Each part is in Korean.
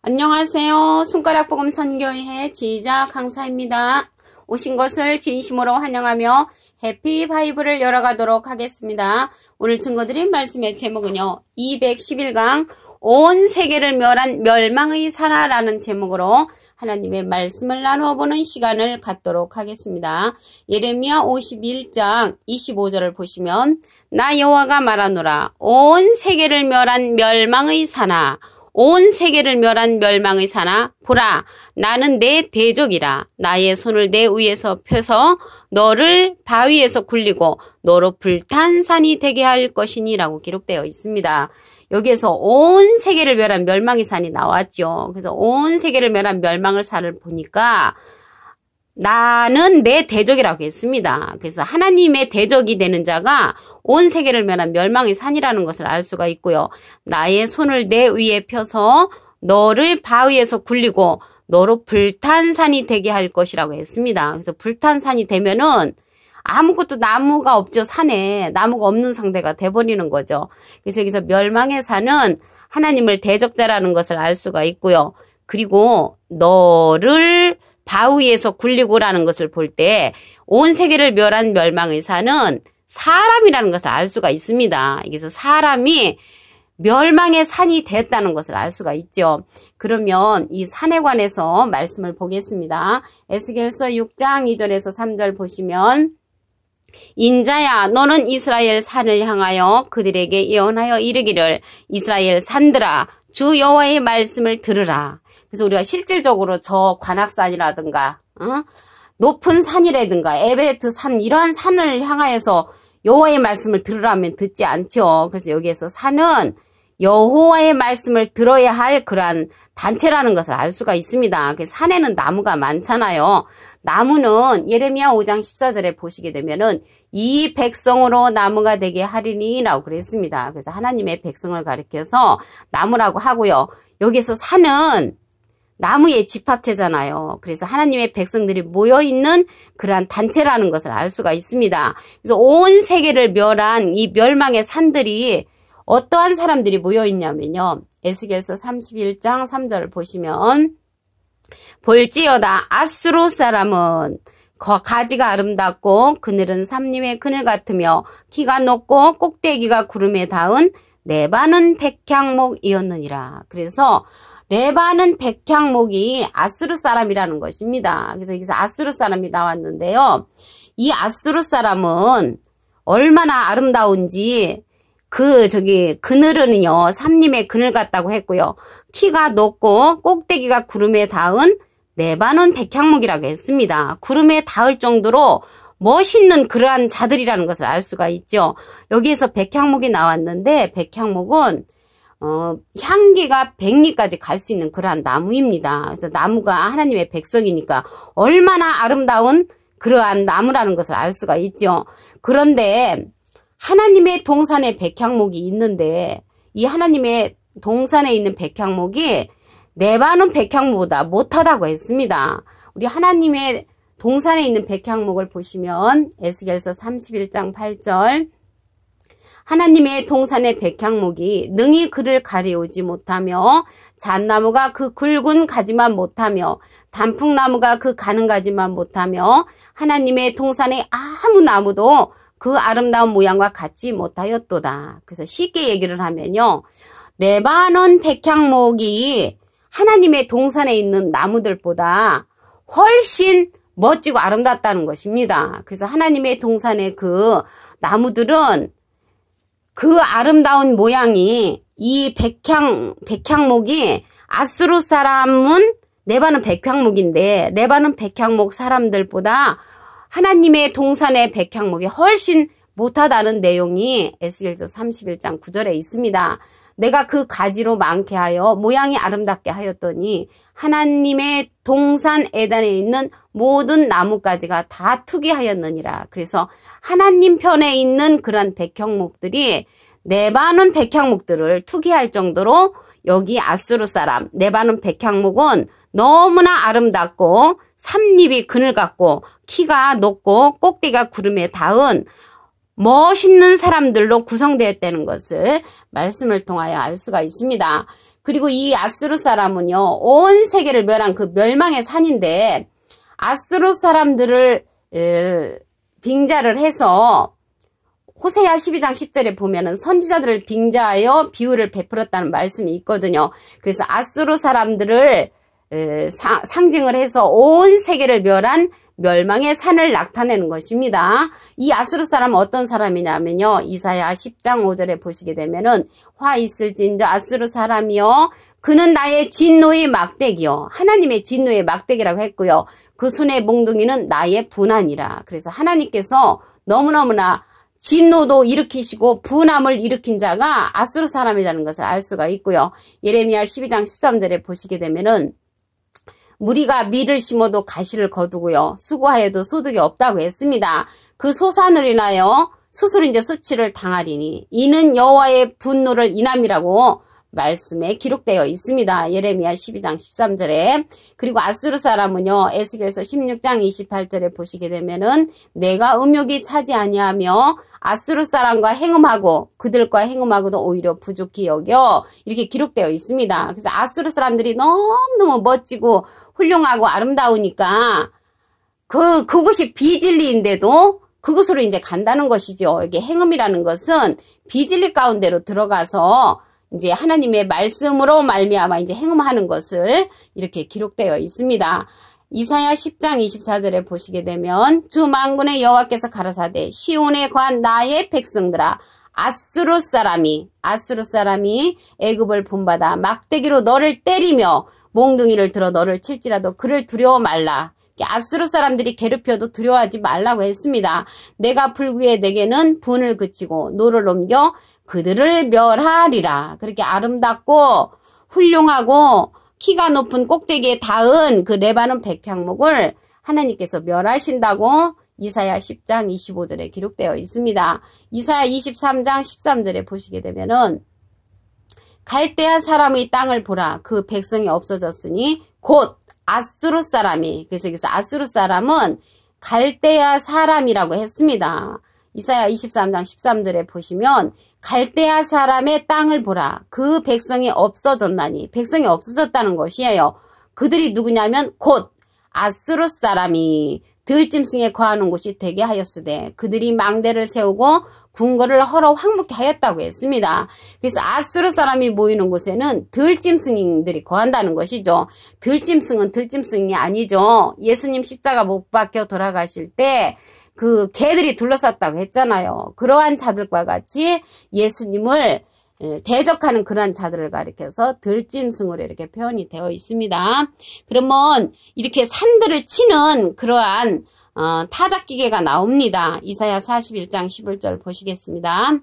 안녕하세요. 손가락복음 선교회 지휘자 강사입니다. 오신 것을 진심으로 환영하며 해피 바이블을 열어가도록 하겠습니다. 오늘 증거드린 말씀의 제목은요. 211강 온 세계를 멸한 멸망의 사나라는 제목으로 하나님의 말씀을 나누어보는 시간을 갖도록 하겠습니다. 예레미야 51장 25절을 보시면 나 여호와가 말하노라 온 세계를 멸한 멸망의 사나 온 세계를 멸한 멸망의 사나 보라 나는 내 대적이라 나의 손을 내 위에서 펴서 너를 바위에서 굴리고 너로 불탄 산이 되게 할 것이니 라고 기록되어 있습니다. 여기에서 온 세계를 멸한 멸망의 산이 나왔죠. 그래서 온 세계를 멸한 멸망의 산을 보니까 나는 내 대적이라고 했습니다. 그래서 하나님의 대적이 되는 자가 온 세계를 멸한 멸망의 산이라는 것을 알 수가 있고요. 나의 손을 내 위에 펴서 너를 바위에서 굴리고 너로 불탄 산이 되게 할 것이라고 했습니다. 그래서 불탄 산이 되면은 아무것도 나무가 없죠. 산에 나무가 없는 상태가 돼버리는 거죠. 그래서 여기서 멸망의 산은 하나님을 대적자라는 것을 알 수가 있고요. 그리고 너를 바위에서 굴리고라는 것을 볼 때 온 세계를 멸한 멸망의 산은 사람이라는 것을 알 수가 있습니다. 그래서 사람이 멸망의 산이 됐다는 것을 알 수가 있죠. 그러면 이 산에 관해서 말씀을 보겠습니다. 에스겔서 6장 2절에서 3절 보시면 인자야 너는 이스라엘 산을 향하여 그들에게 예언하여 이르기를 이스라엘 산들아 주 여호와의 말씀을 들으라. 그래서 우리가 실질적으로 저 관악산이라든가 높은 산이라든가 에베레스트 산 이러한 산을 향하여서 여호와의 말씀을 들으라면 듣지 않죠. 그래서 여기에서 산은 여호와의 말씀을 들어야 할 그러한 단체라는 것을 알 수가 있습니다. 산에는 나무가 많잖아요. 나무는 예레미야 5장 14절에 보시게 되면은 이 백성으로 나무가 되게 하리니 라고 그랬습니다. 그래서 하나님의 백성을 가리켜서 나무라고 하고요. 여기에서 산은 나무의 집합체잖아요. 그래서 하나님의 백성들이 모여있는 그러한 단체라는 것을 알 수가 있습니다. 그래서 온 세계를 멸한 이 멸망의 산들이 어떠한 사람들이 모여있냐면요. 에스겔서 31장 3절을 보시면 볼지어다 아수르 사람은 가지가 아름답고 그늘은 삼림의 그늘 같으며 키가 높고 꼭대기가 구름에 닿은 레바논 백향목이었느니라. 그래서 레바논 백향목이 아수르 사람이라는 것입니다. 그래서 여기서 아수르 사람이 나왔는데요. 이 아수르 사람은 얼마나 아름다운지 그늘은요 삼림의 그늘 같다고 했고요. 키가 높고 꼭대기가 구름에 닿은 레바논 백향목이라고 했습니다. 구름에 닿을 정도로 멋있는 그러한 자들이라는 것을 알 수가 있죠. 여기에서 백향목이 나왔는데 백향목은 향기가 100리까지 갈 수 있는 그러한 나무입니다. 그래서 나무가 하나님의 백성이니까 얼마나 아름다운 그러한 나무라는 것을 알 수가 있죠. 그런데 하나님의 동산에 백향목이 있는데 이 하나님의 동산에 있는 백향목이 레바논 백향목보다 못하다고 했습니다. 우리 하나님의 동산에 있는 백향목을 보시면 에스겔서 31장 8절 하나님의 동산의 백향목이 능히 그를 가리우지 못하며 잣나무가 그 굵은 가지만 못하며 단풍나무가 그 가는 가지만 못하며 하나님의 동산의 아무 나무도 그 아름다운 모양과 같지 못하였도다. 그래서 쉽게 얘기를 하면요. 레바논 백향목이 하나님의 동산에 있는 나무들보다 훨씬 멋지고 아름답다는 것입니다. 그래서 하나님의 동산의 그 나무들은 그 아름다운 모양이 이 백향목이 아수르 사람은 레바논 백향목인데 레바논 백향목 사람들보다 하나님의 동산의 백향목이 훨씬 못하다는 내용이 에스겔서 31장 9절에 있습니다. 내가 그 가지로 많게 하여 모양이 아름답게 하였더니 하나님의 동산 에덴에 있는 모든 나무가지가 다 투기하였느니라. 그래서 하나님 편에 있는 그런 백향목들이 레바논 백향목들을 투기할 정도로 여기 아수르 사람 레바논 백향목은 너무나 아름답고 삼립이 그늘 같고 키가 높고 꼭대기가 구름에 닿은 멋있는 사람들로 구성되었다는 것을 말씀을 통하여 알 수가 있습니다. 그리고 이 아수르 사람은요, 온 세계를 멸한 그 멸망의 산인데, 아수르 사람들을 빙자를 해서 호세아 12장 10절에 보면은 선지자들을 빙자하여 비유를 베풀었다는 말씀이 있거든요. 그래서 아수르 사람들을 상징을 해서 온 세계를 멸한 멸망의 산을 나타내는 것입니다. 이 아수르 사람은 어떤 사람이냐면요. 이사야 10장 5절에 보시게 되면은 화 있을진저 아수르 사람이요. 그는 나의 진노의 막대기요. 하나님의 진노의 막대기라고 했고요. 그 손의 몽둥이는 나의 분한이라. 그래서 하나님께서 너무너무나 진노도 일으키시고 분함을 일으킨 자가 아수르 사람이라는 것을 알 수가 있고요. 예레미야 12장 13절에 보시게 되면은 무리가 밀을 심어도 가시를 거두고요. 수고하여도 소득이 없다고 했습니다. 그 소산을 인하여 스스로 이제 수치를 당하리니 이는 여호와의 분노를 인함이라고 말씀에 기록되어 있습니다. 예레미야 12장 13절에. 그리고 아수르 사람은요. 에스겔서 16장 28절에 보시게 되면은 내가 음욕이 차지 아니하며 아수르 사람과 행음하고 그들과 행음하고도 오히려 부족히 여겨 이렇게 기록되어 있습니다. 그래서 아수르 사람들이 너무너무 멋지고 훌륭하고 아름다우니까 그곳이 비진리인데도 그곳으로 이제 간다는 것이죠. 이게 행음이라는 것은 비진리 가운데로 들어가서 이제 하나님의 말씀으로 말미암아 이제 행음하는 것을 이렇게 기록되어 있습니다. 이사야 10장 24절에 보시게 되면 주 만군의 여호와께서 가라사대 시온에 거한 나의 백성들아 아수르 사람이 애굽을 본받아 막대기로 너를 때리며 몽둥이를 들어 너를 칠지라도 그를 두려워 말라. 아수르 사람들이 괴롭혀도 두려워하지 말라고 했습니다. 내가 불구에 내게는 분을 그치고 노를 옮겨 그들을 멸하리라. 그렇게 아름답고 훌륭하고 키가 높은 꼭대기에 닿은 그 레바논 백향목을 하나님께서 멸하신다고 이사야 10장 25절에 기록되어 있습니다. 이사야 23장 13절에 보시게 되면은 갈대아 사람의 땅을 보라. 그 백성이 없어졌으니 곧 아수르 사람이, 그래서 여기서 아수르 사람은 갈대아 사람이라고 했습니다. 이사야 23장 13절에 보시면 갈대아 사람의 땅을 보라. 그 백성이 없어졌나니, 백성이 없어졌다는 것이에요. 그들이 누구냐면 곧 아수르 사람이 들짐승에 거하는 곳이 되게 하였으되 그들이 망대를 세우고 궁궐을 헐어 황무케 하였다고 했습니다. 그래서 아수르 사람이 모이는 곳에는 들짐승들이 거한다는 것이죠. 들짐승은 들짐승이 아니죠. 예수님 십자가 못 박혀 돌아가실 때 그 개들이 둘러쌌다고 했잖아요. 그러한 자들과 같이 예수님을 대적하는 그러한 자들을 가리켜서 들짐승으로 이렇게 표현이 되어 있습니다. 그러면 이렇게 산들을 치는 그러한 타작기계가 나옵니다. 이사야 41장 11절 보시겠습니다.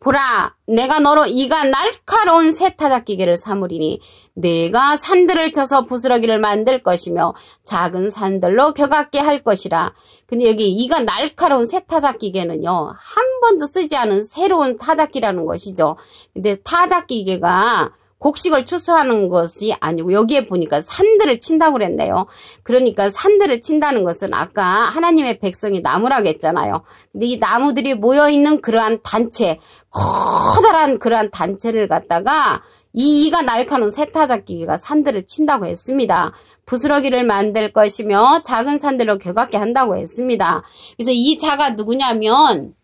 보라, 내가 너로 이가 날카로운 새 타작기계를 삼으리니 내가 산들을 쳐서 부스러기를 만들 것이며 작은 산들로 격하게 할 것이라. 근데 여기 이가 날카로운 새 타작기계는요, 한 번도 쓰지 않은 새로운 타작기라는 것이죠. 근데 타작기계가 곡식을 추수하는 것이 아니고 여기에 보니까 산들을 친다고 그랬네요. 그러니까 산들을 친다는 것은 아까 하나님의 백성이 나무라고 했잖아요. 근데 이 나무들이 모여있는 그러한 단체, 커다란 그러한 단체를 갖다가 이가 날카로운 새타작기가 산들을 친다고 했습니다. 부스러기를 만들 것이며 작은 산들로 격하게 한다고 했습니다. 그래서 이 자가 누구냐면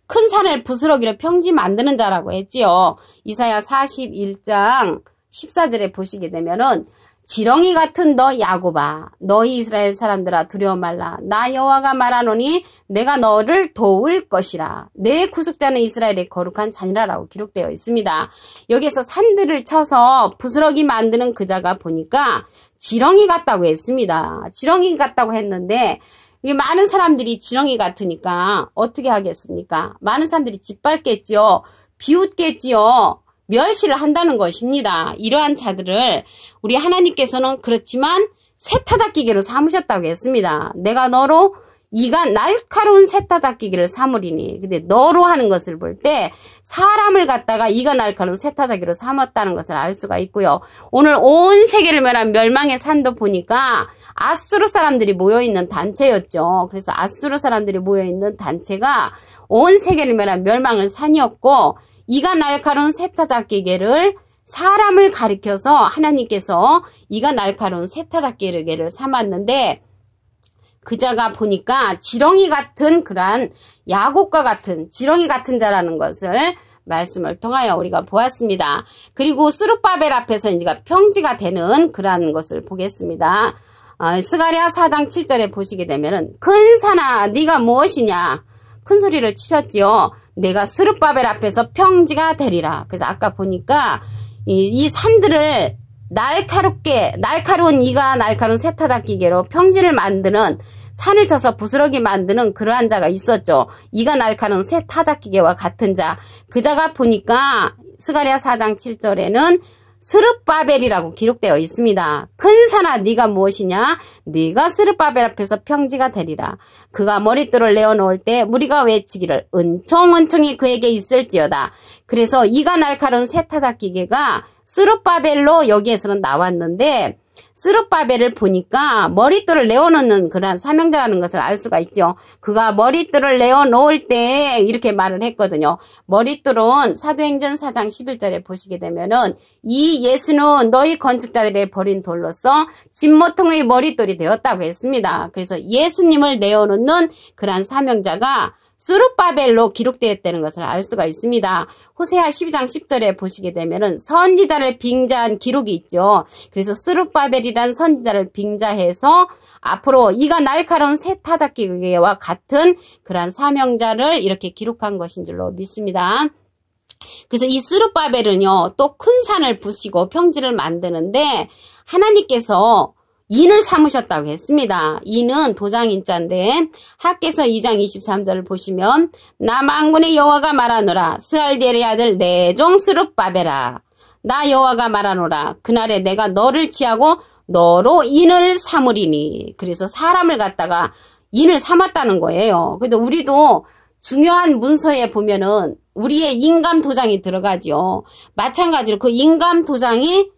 큰 산을 부스러기로 평지 만드는 자라고 했지요. 이사야 41장 14절에 보시게 되면은 지렁이 같은 너 야곱아, 너희 이스라엘 사람들아 두려워 말라. 나 여호와가 말하노니 내가 너를 도울 것이라. 내 구속자는 이스라엘의 거룩한 자니라라고 기록되어 있습니다. 여기에서 산들을 쳐서 부스러기 만드는 그 자가 보니까 지렁이 같다고 했습니다. 지렁이 같다고 했는데 많은 사람들이 지렁이 같으니까 어떻게 하겠습니까? 많은 사람들이 짓밟겠지요. 비웃겠지요. 멸시를 한다는 것입니다. 이러한 자들을 우리 하나님께서는 그렇지만 새타작기계로 삼으셨다고 했습니다. 내가 너로 이가 날카로운 새타작기계를 삼으리니. 근데 너로 하는 것을 볼 때 사람을 갖다가 이가 날카로운 새타작기로 삼았다는 것을 알 수가 있고요. 오늘 온 세계를 멸한 멸망의 산도 보니까 아수르 사람들이 모여있는 단체였죠. 그래서 아수르 사람들이 모여있는 단체가 온 세계를 멸한 멸망의 산이었고 이가 날카로운 새타작기계를 사람을 가리켜서 하나님께서 이가 날카로운 세타작기를 삼았는데 그자가 보니까 지렁이 같은 그러한 야곱과 같은 지렁이 같은 자라는 것을 말씀을 통하여 우리가 보았습니다. 그리고 스룹바벨 앞에서 이제가 평지가 되는 그러한 것을 보겠습니다. 스가랴 4장 7절에 보시게 되면은 큰 산아 네가 무엇이냐 큰 소리를 치셨지요. 내가 스룹바벨 앞에서 평지가 되리라. 그래서 아까 보니까 이 산들을 날카로운 이가 날카로운 세타작기계로 평지를 만드는 산을 쳐서 부스러기 만드는 그러한 자가 있었죠. 이가 날카로운 세타작기계와 같은 자. 그 자가 보니까 스가랴 4장 7절에는 스룹바벨이라고 기록되어 있습니다. 큰 산아 네가 무엇이냐? 네가 스룹바벨 앞에서 평지가 되리라. 그가 머릿돌을 내어놓을 때 무리가 외치기를 은총은총이 그에게 있을지어다. 그래서 이가 날카로운 세타작기계가 스룹바벨로 여기에서는 나왔는데 스룹바벨을 보니까 머릿돌을 내어놓는 그러한 사명자라는 것을 알 수가 있죠. 그가 머릿돌을 내어놓을 때 이렇게 말을 했거든요. 머릿돌은 사도행전 4장 11절에 보시게 되면은 이 예수는 너희 건축자들의 버린 돌로서 진모통의 머릿돌이 되었다고 했습니다. 그래서 예수님을 내어놓는 그러한 사명자가 스룹바벨로 기록되었다는 것을 알 수가 있습니다. 호세아 12장 10절에 보시게 되면은 선지자를 빙자한 기록이 있죠. 그래서 스룹바벨이란 선지자를 빙자해서 앞으로 이가 날카로운 세타작기계와 같은 그러한 사명자를 이렇게 기록한 것인 줄로 믿습니다. 그래서 이 스룹바벨은요, 또 큰 산을 부시고 평지를 만드는데 하나님께서 인을 삼으셨다고 했습니다. 인은 도장인자인데 학개서 2장 23절을 보시면 나 만군의 여호와가 말하노라 스알디엘의 아들 내 종 스룹바벨아 나 여호와가 말하노라 그날에 내가 너를 취하고 너로 인을 삼으리니. 그래서 사람을 갖다가 인을 삼았다는 거예요. 그래서 우리도 중요한 문서에 보면은 우리의 인감 도장이 들어가죠. 마찬가지로 그 인감 도장이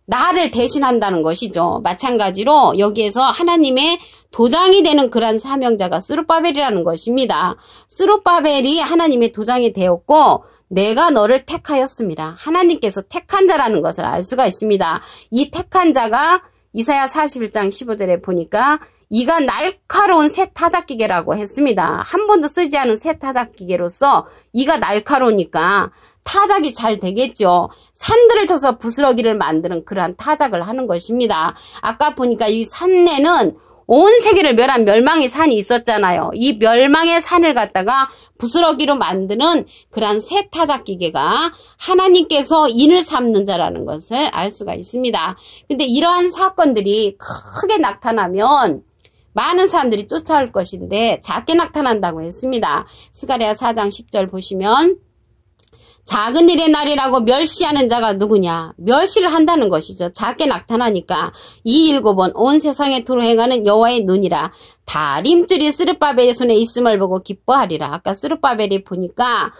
나를 대신한다는 것이죠. 마찬가지로 여기에서 하나님의 도장이 되는 그런 사명자가 스룹바벨이라는 것입니다. 스룹바벨이 하나님의 도장이 되었고 내가 너를 택하였습니다. 하나님께서 택한 자라는 것을 알 수가 있습니다. 이 택한 자가 이사야 41장 15절에 보니까 이가 날카로운 세타작기계라고 했습니다. 한 번도 쓰지 않은 세타작기계로서 이가 날카로우니까 타작이 잘 되겠죠. 산들을 쳐서 부스러기를 만드는 그러한 타작을 하는 것입니다. 아까 보니까 이 산내는 온 세계를 멸한 멸망의 산이 있었잖아요. 이 멸망의 산을 갖다가 부스러기로 만드는 그러한 세타작기계가 하나님께서 인을 삼는 자라는 것을 알 수가 있습니다. 근데 이러한 사건들이 크게 나타나면 많은 사람들이 쫓아올 것인데 작게 나타난다고 했습니다. 스가랴 4장 10절 보시면 작은 일의 날이라고 멸시하는 자가 누구냐? 멸시를 한다는 것이죠. 작게 나타나니까 이 일곱은 온 세상에 두루 행하는 여호와의 눈이라. 다림줄이 스룹바벨의 손에 있음을 보고 기뻐하리라. 아까 스룹바벨이 보니까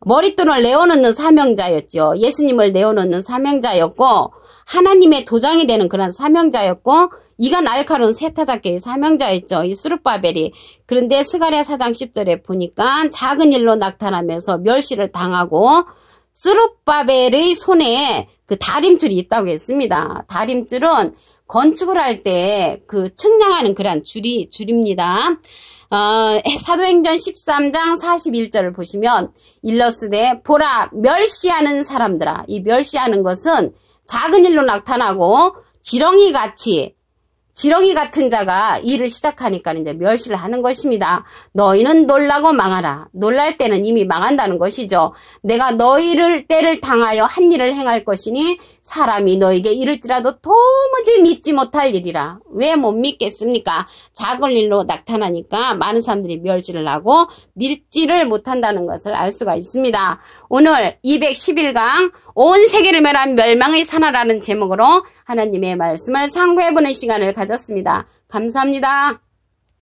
머릿돈을 내어놓는 사명자였죠. 예수님을 내어놓는 사명자였고 하나님의 도장이 되는 그런 사명자였고 이가 날카로운 세타작계의 사명자였죠. 이 스룹바벨이. 그런데 스가랴 4장 10절에 보니까 작은 일로 나타나면서 멸시를 당하고 스룹바벨의 손에 그 다림줄이 있다고 했습니다. 다림줄은 건축을 할 때 그 측량하는 그런 줄입니다. 사도행전 13장 41절을 보시면 일러스되 보라 멸시하는 사람들아. 이 멸시하는 것은 작은 일로 나타나고 지렁이 같은 자가 일을 시작하니까 이제 멸시를 하는 것입니다. 너희는 놀라고 망하라. 놀랄 때는 이미 망한다는 것이죠. 내가 너희를 때를 당하여 한 일을 행할 것이니 사람이 너에게 이를지라도 도무지 믿지 못할 일이라. 왜 못 믿겠습니까? 작은 일로 나타나니까 많은 사람들이 멸시를 하고 믿지를 못한다는 것을 알 수가 있습니다. 오늘 211강 온 세계를 멸한 멸망의 산하라는 제목으로 하나님의 말씀을 상고해보는 시간을 가졌습니다. 감사합니다.